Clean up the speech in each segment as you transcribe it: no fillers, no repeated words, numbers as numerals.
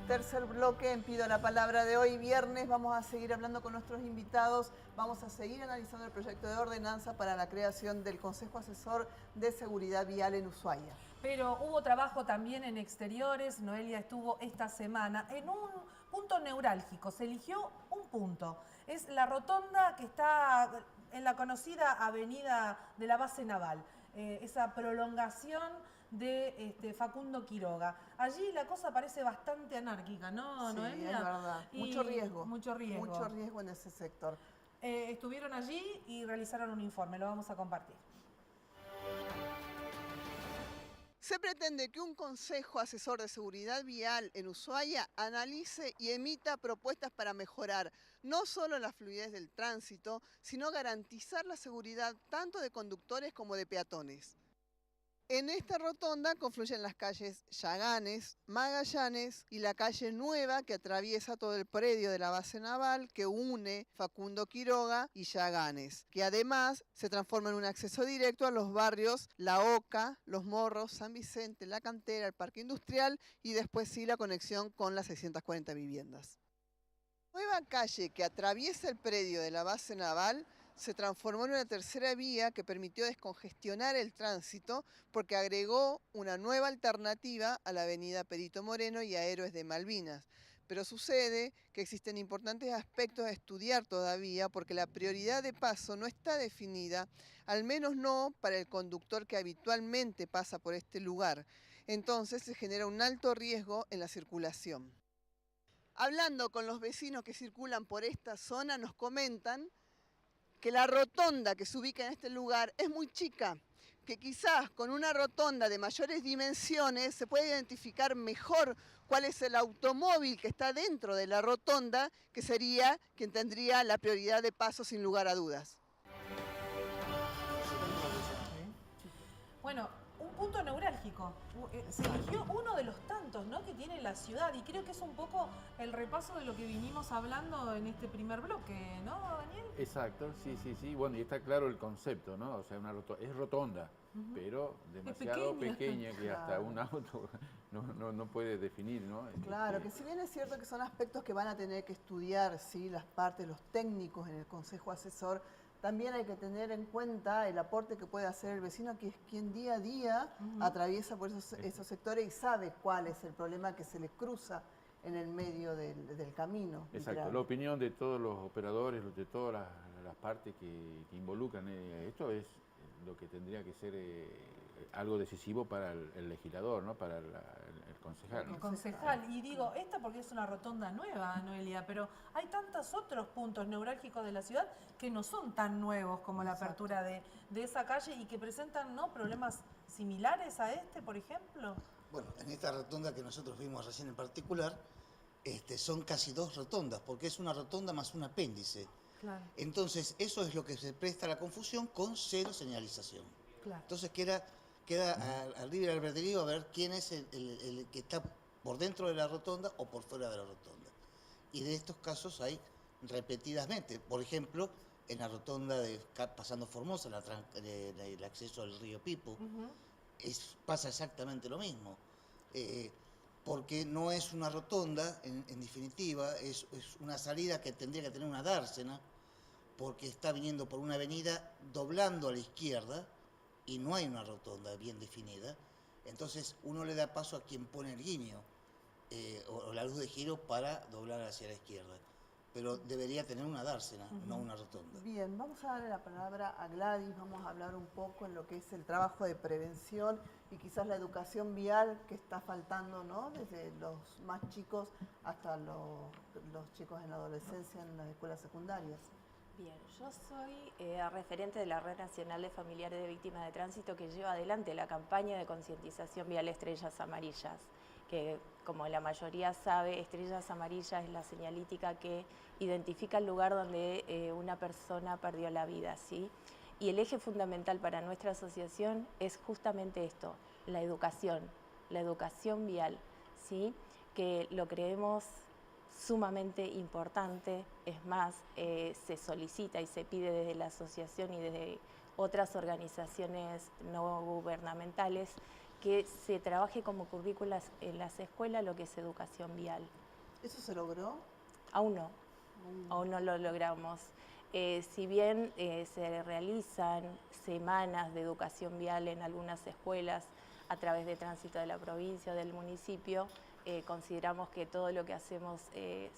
tercer bloque en Pido la Palabra de hoy, viernes. Vamos a seguir hablando con nuestros invitados. Vamos a seguir analizando el proyecto de ordenanza para la creación del Consejo Asesor de Seguridad Vial en Ushuaia. Pero hubo trabajo también en exteriores. Noelia estuvo esta semana en un punto neurálgico. Se eligió un punto. Es la rotonda que está en la conocida avenida de la base naval. Esa prolongación de Facundo Quiroga. Allí la cosa parece bastante anárquica, ¿no, Sí, Noelia? es verdad. Mucho riesgo. Mucho riesgo. Mucho riesgo en ese sector. Estuvieron allí y realizaron un informe. Lo vamos a compartir. Se pretende que un Consejo Asesor de Seguridad Vial en Ushuaia analice y emita propuestas para mejorar no solo la fluidez del tránsito, sino garantizar la seguridad tanto de conductores como de peatones. En esta rotonda confluyen las calles Yaganes, Magallanes y la calle Nueva que atraviesa todo el predio de la base naval que une Facundo Quiroga y Yaganes, que además se transforma en un acceso directo a los barrios La Oca, Los Morros, San Vicente, La Cantera, el Parque Industrial y después sí la conexión con las 640 viviendas. La nueva calle que atraviesa el predio de la base naval se transformó en una tercera vía que permitió descongestionar el tránsito porque agregó una nueva alternativa a la avenida Perito Moreno y a Héroes de Malvinas. Pero sucede que existen importantes aspectos a estudiar todavía porque la prioridad de paso no está definida, al menos no para el conductor que habitualmente pasa por este lugar. Entonces se genera un alto riesgo en la circulación. Hablando con los vecinos que circulan por esta zona, nos comentan que la rotonda que se ubica en este lugar es muy chica, que quizás con una rotonda de mayores dimensiones se puede identificar mejor cuál es el automóvil que está dentro de la rotonda, que sería quien tendría la prioridad de paso sin lugar a dudas. Bueno, un punto neurálgico. Se eligió uno de los tantos, ¿no?, que tiene la ciudad, y creo que es un poco el repaso de lo que vinimos hablando en este primer bloque, ¿no, Daniel? Exacto, sí. Bueno, y está claro el concepto, ¿no? O sea, es rotonda, pero demasiado pequeña que hasta un auto no puede definir, ¿no? Claro, que si bien es cierto que son aspectos que van a tener que estudiar, ¿sí?, las partes, los técnicos en el Consejo Asesor, también hay que tener en cuenta el aporte que puede hacer el vecino, que es quien día a día atraviesa por esos sectores y sabe cuál es el problema que se le cruza en el medio del camino. Exacto, literal. la opinión de todos los operadores, de todas las partes que involucran esto es lo que tendría que ser algo decisivo para el legislador, ¿no? Para el concejal, ¿no? El concejal, y digo, esta porque es una rotonda nueva, Noelia, pero hay tantos otros puntos neurálgicos de la ciudad que no son tan nuevos como la apertura de esa calle y que presentan, ¿no?, problemas similares a este, por ejemplo. Bueno, en esta rotonda que nosotros vimos recién en particular, son casi dos rotondas, porque es una rotonda más un apéndice. Claro. Entonces, eso es lo que se presta a la confusión con cero señalización. Claro. Entonces queda al libre albedrío a ver quién es el que está por dentro de la rotonda o por fuera de la rotonda. Y de estos casos hay repetidamente. Por ejemplo, en la rotonda pasando Formosa, el acceso al río Pipo, pasa exactamente lo mismo. Porque no es una rotonda, en definitiva, es una salida que tendría que tener una dársena, porque está viniendo por una avenida doblando a la izquierda y no hay una rotonda bien definida. Entonces uno le da paso a quien pone el guiño o la luz de giro para doblar hacia la izquierda. Pero debería tener una dársena, no una rotonda. Bien, vamos a darle la palabra a Gladys, vamos a hablar un poco en lo que es el trabajo de prevención y quizás la educación vial que está faltando, ¿no?, desde los más chicos hasta los chicos en la adolescencia en las escuelas secundarias. Bien, yo soy referente de la Red Nacional de Familiares de Víctimas de Tránsito que lleva adelante la campaña de concientización vial Estrellas Amarillas, que como la mayoría sabe, Estrellas Amarillas es la señalítica que identifica el lugar donde una persona perdió la vida, ¿sí? Y el eje fundamental para nuestra asociación es justamente esto, la educación vial, ¿sí?, que lo creemos sumamente importante. Es más, se solicita y se pide desde la asociación y desde otras organizaciones no gubernamentales que se trabaje como currículas en las escuelas lo que es educación vial. ¿Eso se logró? Aún no lo logramos. Si bien se realizan semanas de educación vial en algunas escuelas a través de Tránsito de la provincia o del municipio, consideramos que todo lo que hacemos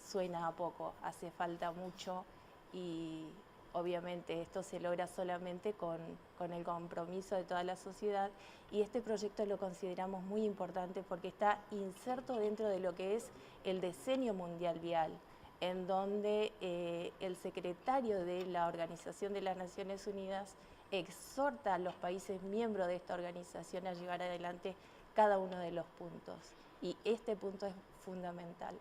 suena a poco, hace falta mucho y obviamente esto se logra solamente con el compromiso de toda la sociedad y este proyecto lo consideramos muy importante porque está inserto dentro de lo que es el diseño mundial vial, en donde el secretario de la Organización de las Naciones Unidas exhorta a los países miembros de esta organización a llevar adelante cada uno de los puntos. Y este punto es fundamental.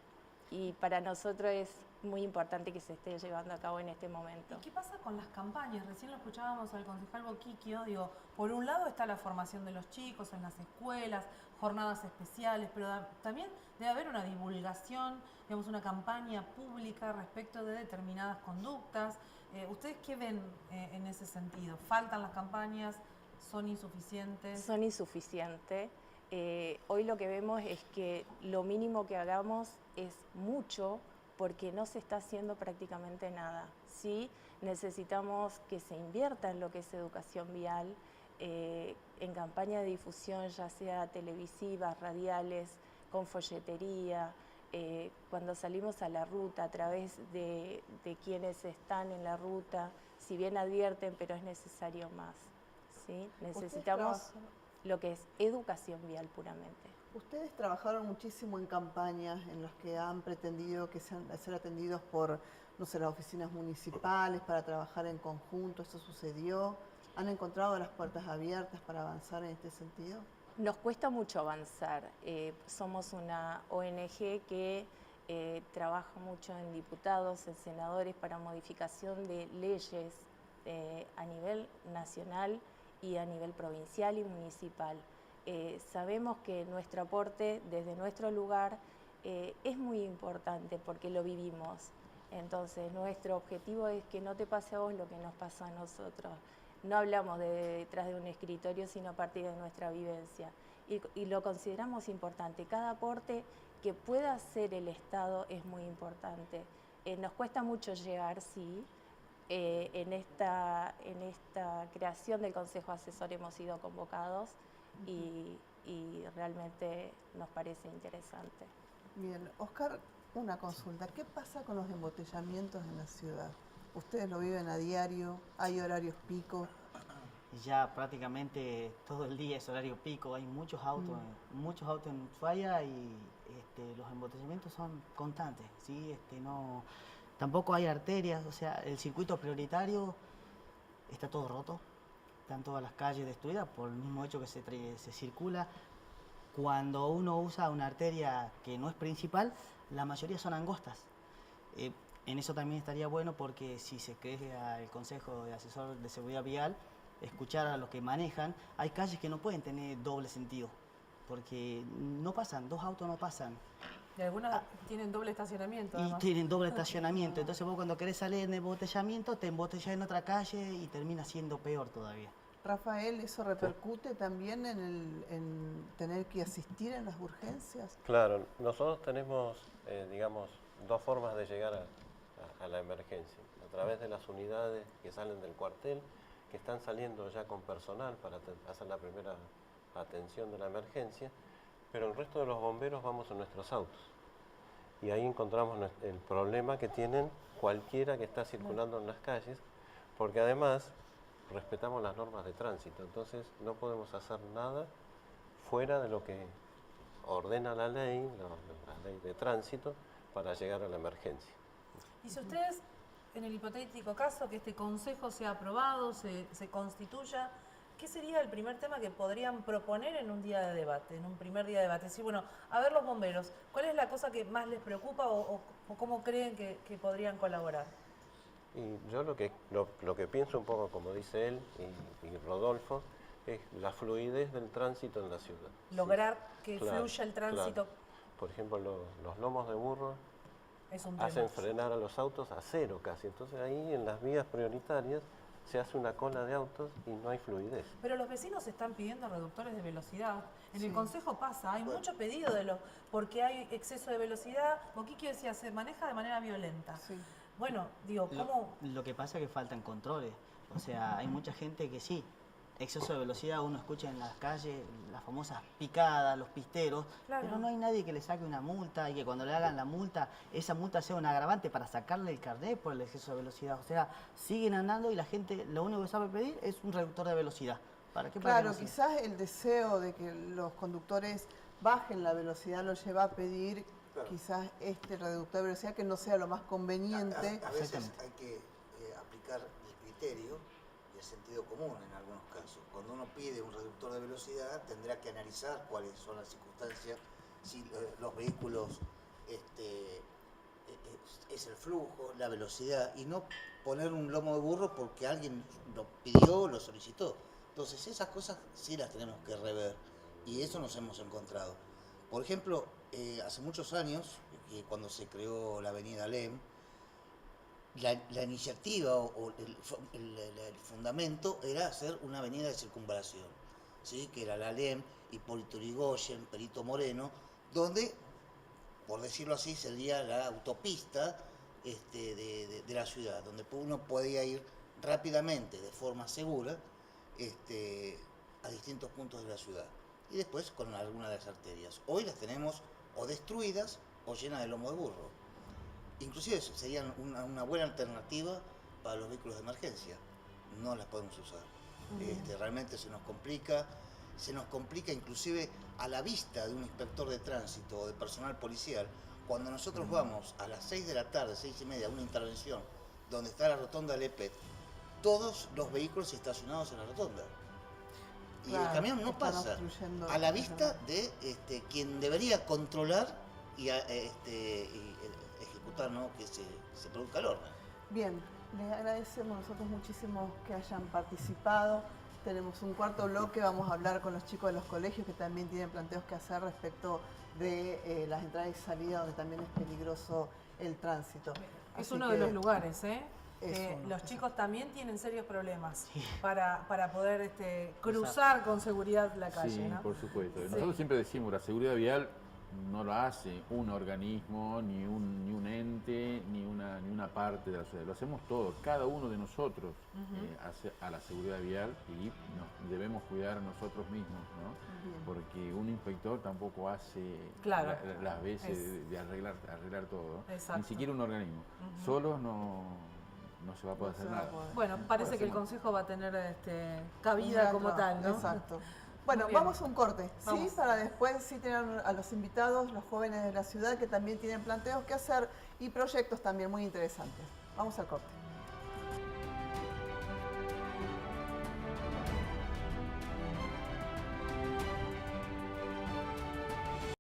Y para nosotros es muy importante que se esté llevando a cabo en este momento. ¿Y qué pasa con las campañas? Recién lo escuchábamos al concejal Boquiquio, digo, por un lado está la formación de los chicos en las escuelas, jornadas especiales, pero también debe haber una divulgación, digamos, una campaña pública respecto de determinadas conductas. ¿Ustedes qué ven en ese sentido? ¿Faltan las campañas? ¿Son insuficientes? Son insuficientes. Hoy lo que vemos es que lo mínimo que hagamos es mucho porque no se está haciendo prácticamente nada. Sí, necesitamos que se invierta en lo que es educación vial, en campaña de difusión, ya sea televisivas, radiales, con folletería, cuando salimos a la ruta, a través de quienes están en la ruta, si bien advierten, pero es necesario más. ¿Sí? Necesitamos lo que es educación vial puramente. Ustedes trabajaron muchísimo en campañas en las que han pretendido que ser atendidos por, no sé, las oficinas municipales para trabajar en conjunto. ¿Eso sucedió? ¿Han encontrado las puertas abiertas para avanzar en este sentido? Nos cuesta mucho avanzar. Somos una ONG que trabaja mucho en diputados, en senadores para modificación de leyes a nivel nacional y a nivel provincial y municipal. Sabemos que nuestro aporte desde nuestro lugar es muy importante porque lo vivimos. Entonces, nuestro objetivo es que no te pase a vos lo que nos pasa a nosotros. No hablamos de detrás de un escritorio, sino a partir de nuestra vivencia. Y lo consideramos importante. Cada aporte que pueda hacer el Estado es muy importante. Nos cuesta mucho llegar, sí. En esta creación del Consejo Asesor hemos sido convocados y realmente nos parece interesante. Bien, Oscar, una consulta. ¿Qué pasa con los embotellamientos en la ciudad? ¿Ustedes lo viven a diario? ¿Hay horarios pico? Ya prácticamente todo el día es horario pico, hay muchos autos en Ushuaia y los embotellamientos son constantes, ¿sí? Tampoco hay arterias, o sea, el circuito prioritario está todo roto, están todas las calles destruidas por el mismo hecho que se circula. Cuando uno usa una arteria que no es principal, la mayoría son angostas. En eso también estaría bueno porque si se crea el Consejo de Asesor de Seguridad Vial, escuchar a los que manejan, hay calles que no pueden tener doble sentido, porque no pasan, dos autos no pasan. Y algunas tienen doble estacionamiento. Y Además. tienen doble estacionamiento, entonces vos cuando querés salir en embotellamiento, te embotellás en otra calle y termina siendo peor todavía. Rafael, ¿eso repercute también en tener que asistir en las urgencias? Claro, nosotros tenemos, digamos, dos formas de llegar a la emergencia. A través de las unidades que salen del cuartel, que están saliendo ya con personal para hacer la primera atención de la emergencia, pero el resto de los bomberos vamos en nuestros autos. Y ahí encontramos el problema que tienen cualquiera que está circulando en las calles, porque además respetamos las normas de tránsito, entonces no podemos hacer nada fuera de lo que ordena la ley de tránsito para llegar a la emergencia. Y si ustedes, en el hipotético caso que este consejo sea aprobado, se constituya, ¿qué sería el primer tema que podrían proponer en un día de debate, en un primer día de debate? Decir, bueno, a ver los bomberos, ¿cuál es la cosa que más les preocupa o cómo creen que podrían colaborar? Y yo lo que pienso un poco, como dice él y Rodolfo, es la fluidez del tránsito en la ciudad. Lograr que Claro, fluya el tránsito. claro. Por ejemplo, los lomos de burro Es un tema. hacen frenar a los autos a cero casi. Entonces ahí en las vías prioritarias se hace una cola de autos y no hay fluidez. Pero los vecinos están pidiendo reductores de velocidad. En Sí. el Consejo pasa, hay mucho pedido porque hay exceso de velocidad. Boquiquio decía, se maneja de manera violenta. Sí. Bueno, digo, ¿cómo? Lo que pasa es que faltan controles. O sea, hay mucha gente que sí, exceso de velocidad, uno escucha en las calles las famosas picadas, los pisteros, Claro. pero no hay nadie que le saque una multa y que cuando le hagan la multa, esa multa sea un agravante para sacarle el carnet por el exceso de velocidad. O sea, siguen andando y la gente lo único que sabe pedir es un reductor de velocidad. ¿Para qué? Para que Claro, no sigan. quizás el deseo de que los conductores bajen la velocidad los lleva a pedir quizás este reductor de velocidad que no sea lo más conveniente. A veces Exactamente. hay que aplicar el criterio y el sentido común en algunos casos. Cuando uno pide un reductor de velocidad, tendrá que analizar cuáles son las circunstancias, si los vehículos es el flujo, la velocidad, y no poner un lomo de burro porque alguien lo pidió, lo solicitó. Entonces esas cosas sí las tenemos que rever y eso nos hemos encontrado. Por ejemplo, hace muchos años, cuando se creó la avenida Alem, la iniciativa o el fundamento era hacer una avenida de circunvalación, ¿sí? Que era la Alem, Hipólito Yrigoyen, Perito Moreno, donde, por decirlo así, sería la autopista de la ciudad, donde uno podía ir rápidamente, de forma segura, a distintos puntos de la ciudad. Y después con algunas de las arterias. Hoy las tenemos o destruidas o llenas de lomo de burro. Inclusive serían una buena alternativa para los vehículos de emergencia. No las podemos usar. Realmente se nos complica inclusive a la vista de un inspector de tránsito o de personal policial. Cuando nosotros vamos a las 6 de la tarde, 6:30, a una intervención donde está la rotonda del EPET, todos los vehículos estacionados en la rotonda. Y Claro, el camión no están pasa obstruyendo a la el vista de quien debería controlar y ejecutar, ¿no? Que se produzca el orden. Bien, les agradecemos nosotros muchísimo que hayan participado. Tenemos un cuarto bloque, vamos a hablar con los chicos de los colegios que también tienen planteos que hacer respecto de las entradas y salidas donde también es peligroso el tránsito. Es Así uno que de los lugares, ¿eh? es uno, Los chicos también tienen serios problemas Sí. para poder cruzar con seguridad la calle, Sí, ¿no? por supuesto. Sí. Nosotros siempre decimos, la seguridad vial no lo hace un organismo, ni un ente, ni una parte de la sociedad. Lo hacemos todos, cada uno de nosotros hace a la seguridad vial y nos debemos cuidar nosotros mismos, ¿no? Bien. Porque un inspector tampoco hace Claro. las veces de arreglar todo, Exacto. ni siquiera un organismo. Solos no se va a poder No se hacer va a nada. poder. Bueno, parece que el Consejo va a tener cabida como tal, ¿no? Exacto. Bueno, Muy bien. vamos a un corte, Vamos. ¿sí? Para después sí tener a los invitados, los jóvenes de la ciudad que también tienen planteos que hacer y proyectos también muy interesantes. Vamos al corte.